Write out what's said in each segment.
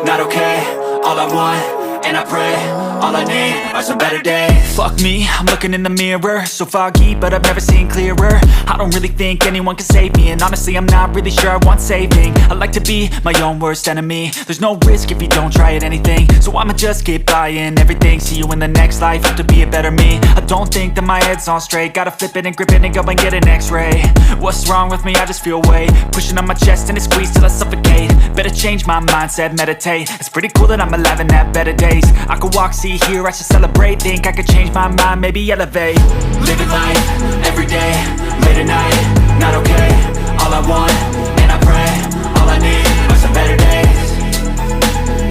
not okay. All I want, and I pray, all I need are some better days. Fuck me, I'm looking in the mirror, so foggy, but I've never seen clearer. I don't really think anyone can save me, and honestly I'm not really sure I want saving. I like to be my own worst enemy. There's no risk if you don't try at anything, so I'ma just keep buying everything. See you in the next life, have to be a better me. I don't think that my head's on straight, gotta flip it and grip it and go and get an x-ray. What's wrong with me? I just feel weight pushing on my chest and it squeezes till I suffocate. Better change my mindset, meditate. It's pretty cool that I'm alive and have better days. I could walk, see, hear, I should celebrate. Think I could change my mind, maybe elevate. Living life, everyday, late at night, not okay. All I want, and I pray, all I need are some better days.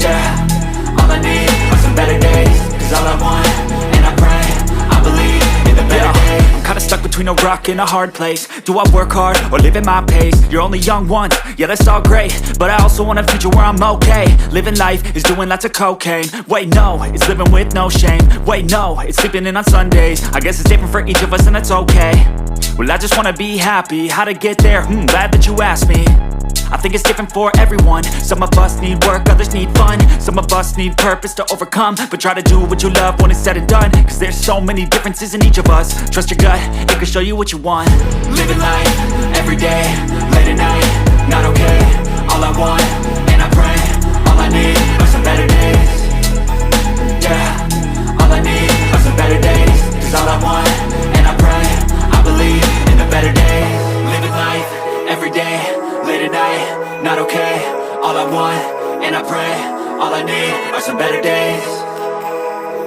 Yeah, all I need are some better days. Cause all I want, and I pray, I believe in the better days. I'm kinda stuck between a rock and a hard place. Do I work hard or live at my pace? You're only young once, yeah that's all great, but I also want a future where I'm okay. Living life is doing lots of cocaine. Wait no, it's living with no shame. Wait no, it's sleeping in on Sundays. I guess it's different for each of us and that's okay. Well I just wanna be happy, how to get there? Glad that you asked me. I think it's different for everyone. Some of us need work, others need fun. Some of us need purpose to overcome. But try to do what you love when it's said and done. Cause there's so many differences in each of us. Trust your gut, it can show you what you want. Living life, everyday, late at night, not okay. All I want, and I pray, all I need are some better days. Yeah, all I need are some better days. Cause all I want, and I pray, I believe in the better days. Living life, everyday, late at night, not okay. All I want, and I pray, all I need are some better days.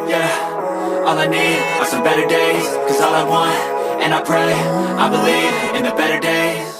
Yeah, all I need are some better days. Cause all I want, and I pray, I believe in the better days.